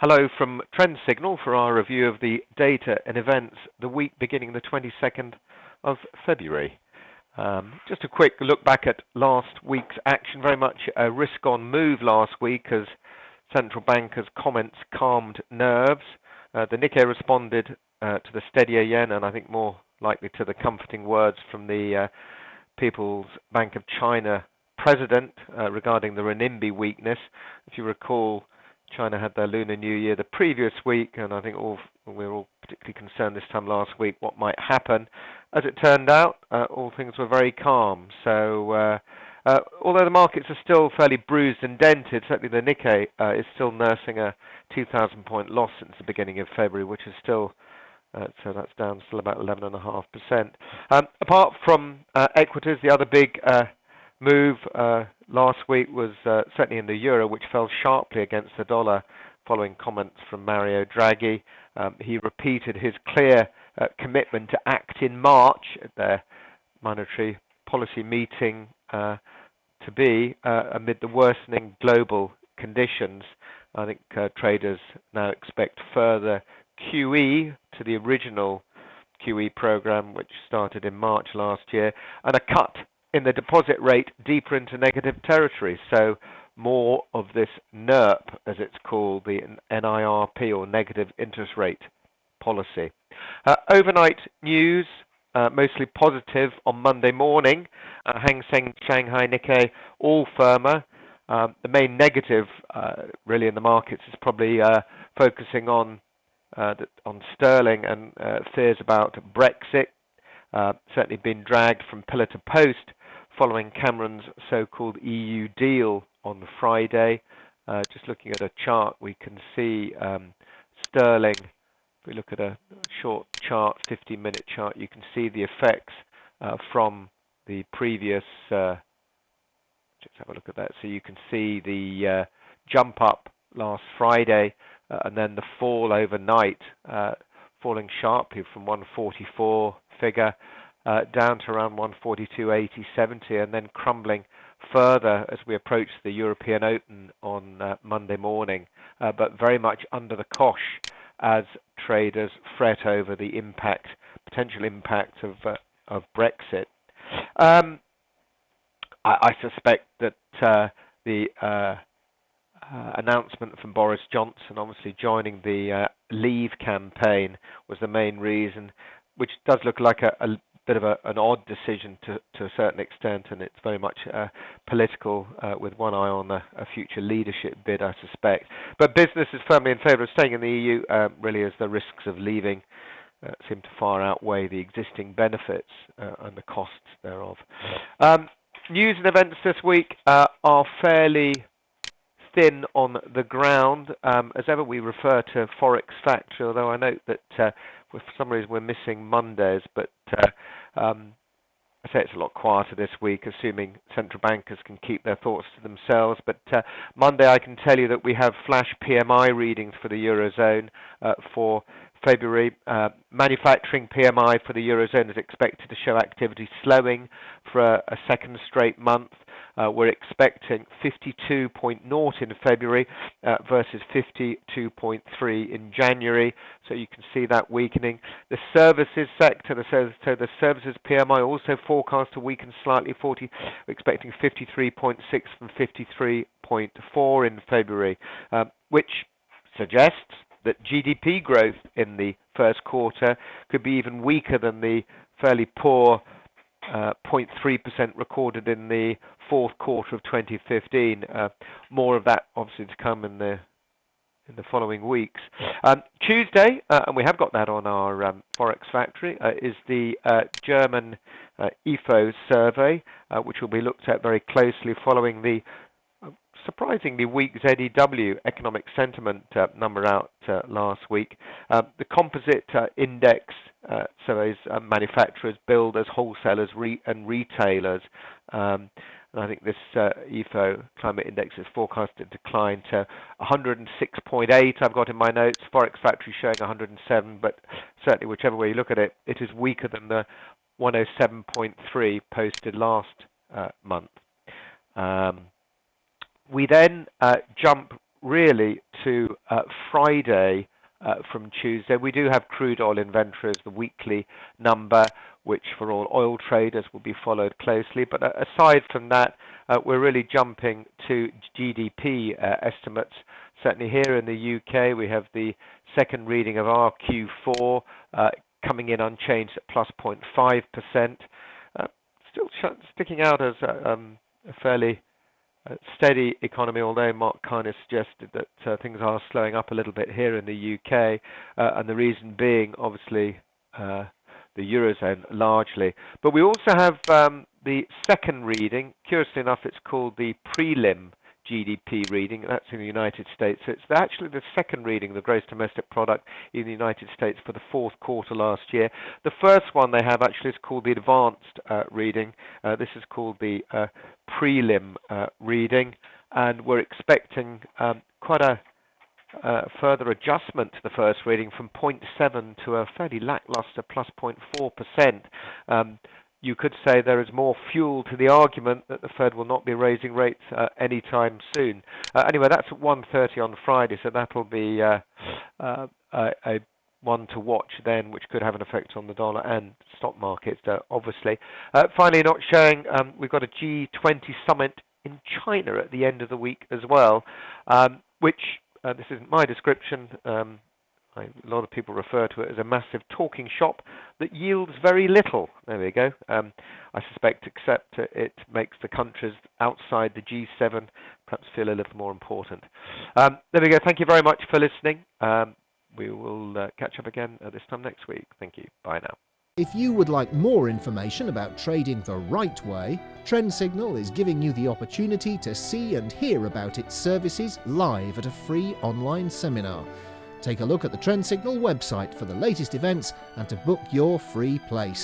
Hello from Trend Signal for our review of the data and events the week beginning the 22nd of February. Just a quick look back at last week's action. Very much a risk-on move last week as central bankers' comments calmed nerves. The Nikkei responded to the steadier yen and I think more likely to the comforting words from the People's Bank of China president regarding the renminbi weakness. If you recall, China had their Lunar New Year the previous week, and I think we were all particularly concerned this time last week what might happen. As it turned out, all things were very calm. So, although the markets are still fairly bruised and dented, certainly the Nikkei is still nursing a 2,000-point loss since the beginning of February, which is still so that's down still about 11.5%. Apart from equities, the other big move last week was certainly in the euro, which fell sharply against the dollar following comments from Mario Draghi. He repeated his clear commitment to act in March at their monetary policy meeting to be amid the worsening global conditions. I think traders now expect further QE to the original QE program, which started in March last year, and a cut in the deposit rate deeper into negative territory. So more of this NIRP, as it's called, the NIRP, or negative interest rate policy. Overnight news, mostly positive on Monday morning. Hang Seng, Shanghai, Nikkei, all firmer. The main negative really in the markets is probably focusing on sterling and fears about Brexit. Certainly been dragged from pillar to post following Cameron's so-called EU deal on Friday. Just looking at a chart, we can see sterling. If we look at a short chart, 15-minute chart, you can see the effects from the previous. Just have a look at that. So you can see the jump up last Friday and then the fall overnight, falling sharply from 144 figure down to around 142.80.70, and then crumbling further as we approach the European Open on Monday morning, but very much under the cosh as traders fret over the potential impact of Brexit. I suspect that the announcement from Boris Johnson, obviously joining the Leave campaign, was the main reason, which does look like a bit of an odd decision to a certain extent, and it's very much political with one eye on a future leadership bid, I suspect. But business is firmly in favour of staying in the EU, really, as the risks of leaving seem to far outweigh the existing benefits and the costs thereof. News and events this week are fairly thin on the ground. As ever, we refer to Forex Factory, although I note that for some reason we're missing Mondays, but I say it's a lot quieter this week, assuming central bankers can keep their thoughts to themselves. But Monday, I can tell you that we have flash PMI readings for the Eurozone for February. Manufacturing PMI for the Eurozone is expected to show activity slowing for a second straight month. We're expecting 52.0 in February versus 52.3 in January. So you can see that weakening. The services sector, so the services PMI also forecast to weaken slightly. We're expecting 53.6 from 53.4 in February, which suggests that GDP growth in the first quarter could be even weaker than the fairly poor 0.3% recorded in the fourth quarter of 2015. More of that obviously to come in the following weeks. Tuesday, and we have got that on our Forex Factory, is the German IFO survey, which will be looked at very closely following the surprisingly weak ZEW economic sentiment number out last week. The composite index surveys manufacturers, builders, wholesalers, and retailers. And I think this IFO climate index is forecasted to decline to 106.8. I've got in my notes, Forex Factory showing 107, but certainly whichever way you look at it, it is weaker than the 107.3 posted last month. We then jump really to Friday from Tuesday. We do have crude oil inventories, the weekly number, which for all oil traders will be followed closely. But aside from that, we're really jumping to GDP estimates. Certainly here in the UK, we have the second reading of our Q4 coming in unchanged at plus 0.5%. Still sticking out as a fairly steady economy, although Mark kind of suggested that things are slowing up a little bit here in the UK, and the reason being obviously the Eurozone largely. But we also have the second reading. Curiously enough, it's called the prelim GDP reading. That's in the United States. So it's actually the second reading, the gross domestic product in the United States for the fourth quarter last year. The first one they have actually is called the advanced reading. This is called the prelim reading, and we're expecting quite a further adjustment to the first reading from 0.7 to a fairly lackluster plus 0.4%. You could say there is more fuel to the argument that the Fed will not be raising rates anytime soon. Anyway, that's at 1:30 on Friday, so that'll be a one to watch then, which could have an effect on the dollar and stock markets, obviously. Finally, not showing, we've got a G20 summit in China at the end of the week as well, which, this isn't my description, a lot of people refer to it as a massive talking shop that yields very little. There we go. I suspect, except it makes the countries outside the G7 perhaps feel a little more important. There we go. Thank you very much for listening. We will catch up again at this time next week. Thank you. Bye now. If you would like more information about trading the right way, Trend Signal is giving you the opportunity to see and hear about its services live at a free online seminar. Take a look at the Trend Signal website for the latest events and to book your free place.